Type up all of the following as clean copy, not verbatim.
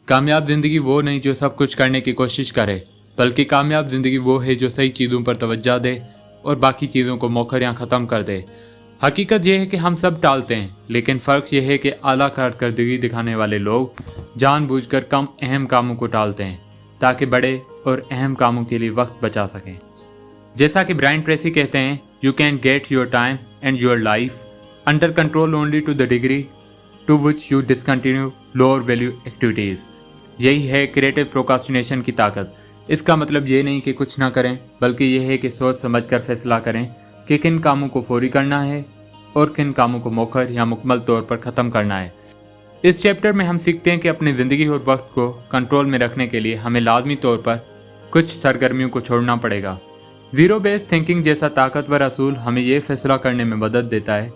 कामयाब ज़िंदगी वो नहीं जो सब कुछ करने की कोशिश करे, बल्कि कामयाब ज़िंदगी वो है जो सही चीज़ों पर तवज्जो दे और बाकी चीज़ों को मौखर या ख़त्म कर दे। हकीकत यह है कि हम सब टालते हैं, लेकिन फ़र्क यह है कि आला कारकर्दगी दिखाने वाले लोग जानबूझकर कम अहम कामों को टालते हैं ताकि बड़े और अहम कामों के लिए वक्त बचा सकें। जैसा कि ब्रायन ट्रेसी कहते हैं, you can get your time and your life under control only to the degree to which you discontinue lower value activities. यही है क्रिएटिव प्रोक्रास्टिनेशन की ताकत। इसका मतलब ये नहीं कि कुछ ना करें, बल्कि यह है कि सोच समझकर फैसला करें कि किन कामों को फौरी करना है और किन कामों को मौखर या मुकम्मल तौर पर ख़त्म करना है। इस चैप्टर में हम सीखते हैं कि अपनी ज़िंदगी और वक्त को कंट्रोल में रखने के लिए हमें लाजमी तौर पर कुछ सरगर्मियों को छोड़ना पड़ेगा। ज़ीरो बेस्ड थिंकिंग जैसा ताकतवर असूल हमें यह फैसला करने में मदद देता है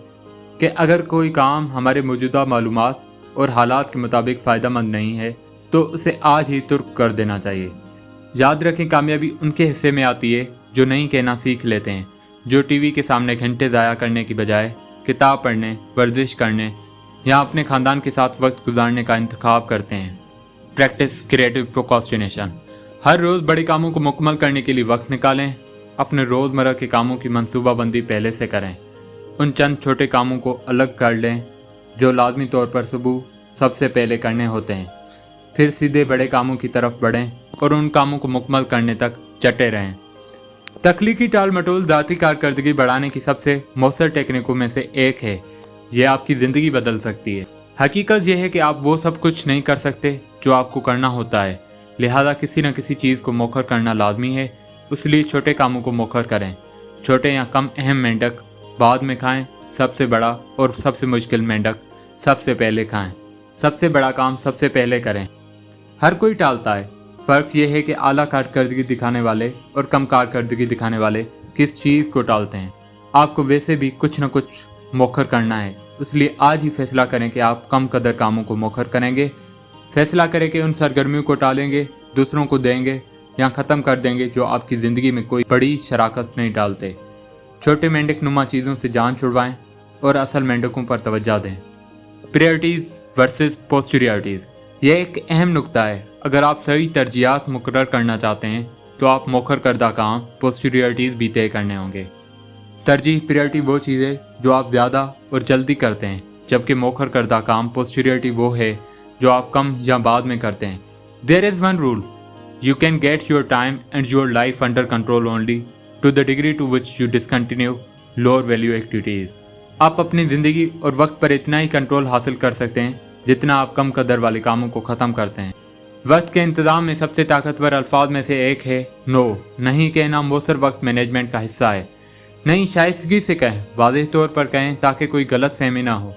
कि अगर कोई काम हमारे मौजूदा मालूमात और हालात के मुताबिक फ़ायदेमंद नहीं है तो उसे आज ही तुर्क कर देना चाहिए। याद रखें, कामयाबी उनके हिस्से में आती है जो नहीं कहना सीख लेते हैं, जो टीवी के सामने घंटे ज़ाया करने की बजाय किताब पढ़ने, वर्जिश करने या अपने ख़ानदान के साथ वक्त गुजारने का इंतखाब करते हैं। Practice creative procrastination. हर रोज़ बड़े कामों को मुकम्मल करने के लिए वक्त निकालें। अपने रोज़मर्रा के कामों की मंसूबाबंदी पहले से करें। उन चंद छोटे कामों को अलग कर लें जो लाजमी तौर पर सुबह सबसे पहले करने होते हैं, फिर सीधे बड़े कामों की तरफ बढ़ें और उन कामों को मुकम्मल करने तक चटे रहें। तख्लीकी टाल मटोल ذاتی कारकर्दगी बढ़ाने की सबसे मौसर टेक्निकों में से एक है। यह आपकी ज़िंदगी बदल सकती है। हकीकत यह है कि आप वो सब कुछ नहीं कर सकते जो आपको करना होता है, लिहाजा किसी न किसी चीज़ को मौखर करना लाजमी है। इसलिए छोटे कामों को मौखर करें। छोटे या कम अहम मेंढक बाद में खाएं, सबसे बड़ा और सबसे मुश्किल मेंढक सबसे पहले खाएं। सबसे बड़ा काम सबसे पहले करें। हर कोई टालता है। फ़र्क यह है कि आला कारकर्दगी दिखाने वाले और कम कारकर्दगी दिखाने वाले किस चीज़ को टालते हैं। आपको वैसे भी कुछ न कुछ मौखर करना है, इसलिए आज ही फैसला करें कि आप कम कदर कामों को मौखर करेंगे। फैसला करें कि उन सरगर्मियों को टालेंगे, दूसरों को देंगे या ख़त्म कर देंगे जो आपकी ज़िंदगी में कोई बड़ी शराकत नहीं डालते। छोटे मेंढक नुमा चीज़ों से जान छुड़वाएं और असल मेंढकों पर तवज्जो दें। Priorities versus posteriorities. यह एक अहम नुक्ता है। अगर आप सही तरजीहात मुकर्रर करना चाहते हैं तो आप मौखर करदा काम पोस्टीरियरिटीज़ भी तय करने होंगे। तरजीह प्रायोरिटी वो चीज़ है जो आप ज़्यादा और जल्दी करते हैं, जबकि मौखर करदा काम पोस्टीरियरिटी वो है जो आप कम या बाद में करते हैं। There is one rule, you can get your time and your life under control only to the degree to which you discontinue lower value activities। आप अपनी ज़िंदगी और वक्त पर इतना ही कंट्रोल हासिल कर सकते हैं जितना आप कम कदर वाले कामों को ख़त्म करते हैं। वक्त के इंतज़ाम में सबसे ताकतवर अल्फाज में से एक है नो। नहीं कहना मौसर वक्त मैनेजमेंट का हिस्सा है। नहीं शाइस्तगी से कहें, वाज़ेह तौर पर कहें ताकि कोई गलत फहमी ना हो।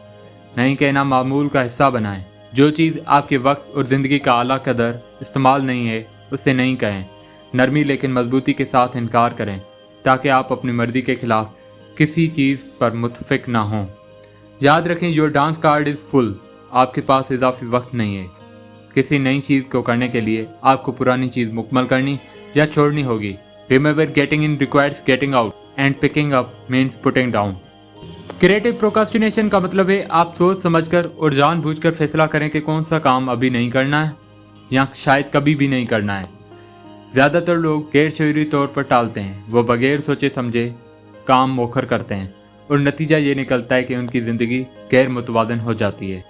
नहीं कहना मामूल का हिस्सा बनाएं। जो चीज़ आपके वक्त और ज़िंदगी का आला कदर इस्तेमाल नहीं है उससे नहीं कहें। नरमी लेकिन मजबूती के साथ इनकार करें ताकि आप अपनी मर्जी के खिलाफ किसी चीज़ पर मुतफिक ना हों। याद रखें, your dance card is full. आपके पास इजाफी वक्त नहीं है। किसी नई चीज़ को करने के लिए आपको पुरानी चीज़ मुकम्मल करनी या छोड़नी होगी। Remember, getting in requires getting out and picking up means putting down. Creative procrastination का मतलब है आप सोच समझकर और जानबूझकर फैसला करें कि कौन सा काम अभी नहीं करना है या शायद कभी भी नहीं करना है। ज़्यादातर लोग गैर शऊरी तौर पर टालते हैं। वो बगैर सोचे समझे काम मौखर करते हैं और नतीजा ये निकलता है कि उनकी ज़िंदगी गैर मुतवाज़न हो जाती है।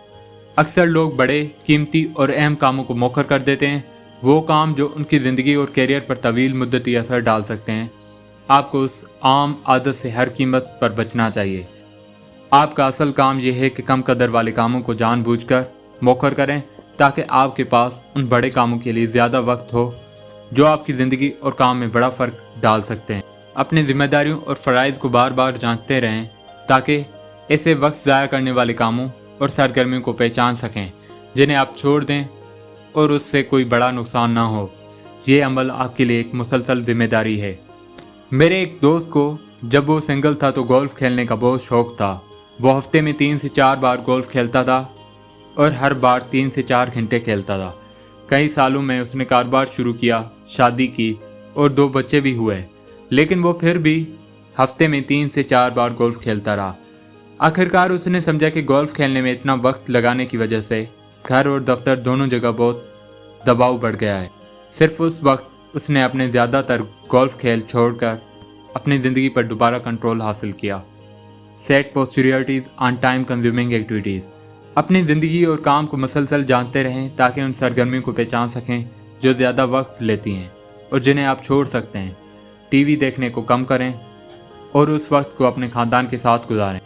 अक्सर लोग बड़े, कीमती और अहम कामों को मौखर कर देते हैं, वो काम जो उनकी ज़िंदगी और कैरियर पर तवील मुद्दती असर डाल सकते हैं। आपको उस आम आदत से हर कीमत पर बचना चाहिए। आपका असल काम यह है कि कम कदर वाले कामों को जानबूझकर मौखर करें ताकि आपके पास उन बड़े कामों के लिए ज़्यादा वक्त हो जो आपकी ज़िंदगी और काम में बड़ा फ़र्क डाल सकते हैं। अपनी जिम्मेदारियों और फ़राइज़ को बार बार जांचते रहें ताकि ऐसे वक्त ज़ाया करने वाले कामों और सरगर्मियों को पहचान सकें जिन्हें आप छोड़ दें और उससे कोई बड़ा नुकसान ना हो। ये अमल आपके लिए एक मुसलसल जिम्मेदारी है। मेरे एक दोस्त को जब वो सिंगल था तो गोल्फ़ खेलने का बहुत शौक़ था। वो हफ्ते में 3 से 4 बार गोल्फ़ खेलता था और हर बार 3 से 4 घंटे खेलता था। कई सालों में उसने कारोबार शुरू किया, शादी की और 2 बच्चे भी हुए, लेकिन वो फिर भी हफ्ते में 3 से 4 बार गोल्फ़ खेलता रहा। आखिरकार उसने समझा कि गोल्फ़ खेलने में इतना वक्त लगाने की वजह से घर और दफ्तर दोनों जगह बहुत दबाव बढ़ गया है। सिर्फ उस वक्त उसने अपने ज़्यादातर गोल्फ खेल छोड़कर अपनी ज़िंदगी पर दोबारा कंट्रोल हासिल किया। Set posteriorities on time consuming activities. अपनी ज़िंदगी और काम को मुसलसल जानते रहें ताकि उन सरगर्मियों को पहचान सकें जो ज़्यादा वक्त लेती हैं और जिन्हें आप छोड़ सकते हैं। टीवी देखने को कम करें और उस वक्त को अपने ख़ानदान के साथ गुजारें।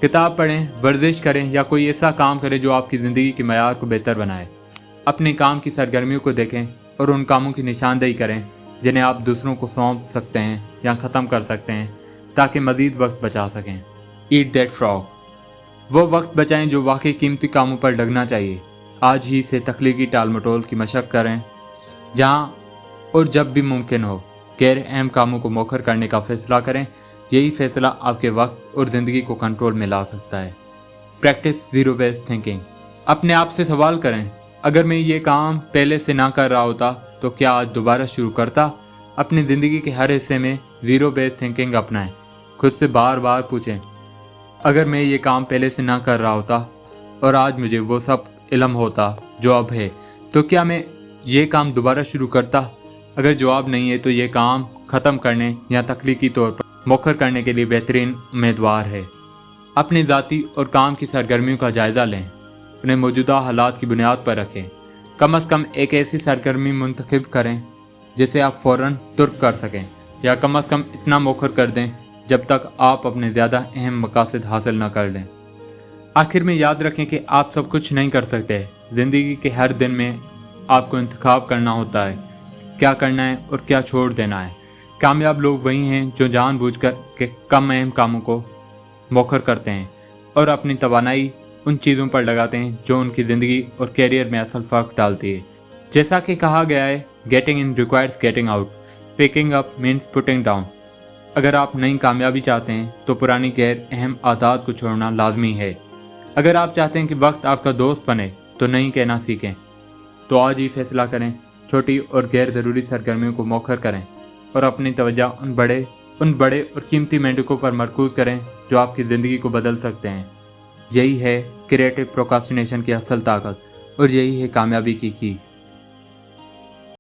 किताब पढ़ें, वर्जिश करें या कोई ऐसा काम करें जो आपकी ज़िंदगी के मयार को बेहतर बनाए। अपने काम की सरगर्मियों को देखें और उन कामों की निशानदेही करें जिन्हें आप दूसरों को सौंप सकते हैं या ख़त्म कर सकते हैं ताकि मज़ीद वक्त बचा सकें। Eat that frog. वो वक्त बचाएं जो वाकई कीमती कामों पर लगना चाहिए। आज ही से तख्लीकी टाल मटोल की मशक करें जहाँ और जब भी मुमकिन हो। गैर अहम कामों को मौखर करने का फ़ैसला करें। यही फ़ैसला आपके वक्त और ज़िंदगी को कंट्रोल में ला सकता है। Practice zero based thinking. अपने आप से सवाल करें, अगर मैं ये काम पहले से ना कर रहा होता तो क्या आज दोबारा शुरू करता। अपनी ज़िंदगी के हर हिस्से में ज़ीरो बेस्ड थिंकिंग अपनाएं। खुद से बार बार पूछें, अगर मैं ये काम पहले से ना कर रहा होता और आज मुझे वो सब इल्म होता जो अब है, तो क्या मैं ये काम दोबारा शुरू करता। अगर जवाब नहीं है तो ये काम ख़त्म करने या तख्लीकी तौर पर मौखर करने के लिए बेहतरीन उम्मीदवार है। अपनी ज़ाती और काम की सरगर्मियों का जायज़ा लें। अपने मौजूदा हालात की बुनियाद पर रखें। कम अज़ कम एक ऐसी सरगर्मी मुंतखब करें जिसे आप फ़ौरन तुर्क कर सकें, या कम अज़ कम इतना मौखर कर दें जब तक आप अपने ज़्यादा अहम मकासद हासिल न कर लें। आखिर में याद रखें कि आप सब कुछ नहीं कर सकते। ज़िंदगी के हर दिन में आपको इंतखाब करना होता है, क्या करना है और क्या छोड़ देना है। कामयाब लोग वही हैं जो जानबूझकर के कम अहम कामों को मौखर करते हैं और अपनी तवानाई उन चीज़ों पर लगाते हैं जो उनकी ज़िंदगी और कैरियर में असल फ़र्क डालती है। जैसा कि कहा गया है, getting in requires getting out, picking up means putting down. अगर आप नई कामयाबी चाहते हैं तो पुरानी गैर अहम आदत को छोड़ना लाजमी है। अगर आप चाहते हैं कि वक्त आपका दोस्त बने तो नहीं कहना सीखें। तो आज ही फैसला करें, छोटी और गैर ज़रूरी सरगर्मियों को मौखर करें और अपनी तवज्जो उन बड़े और कीमती मेंढकों पर मरकूज़ करें जो आपकी ज़िंदगी को बदल सकते हैं। यही है क्रिएटिव प्रोक्रास्टिनेशन की असल ताकत और यही है कामयाबी की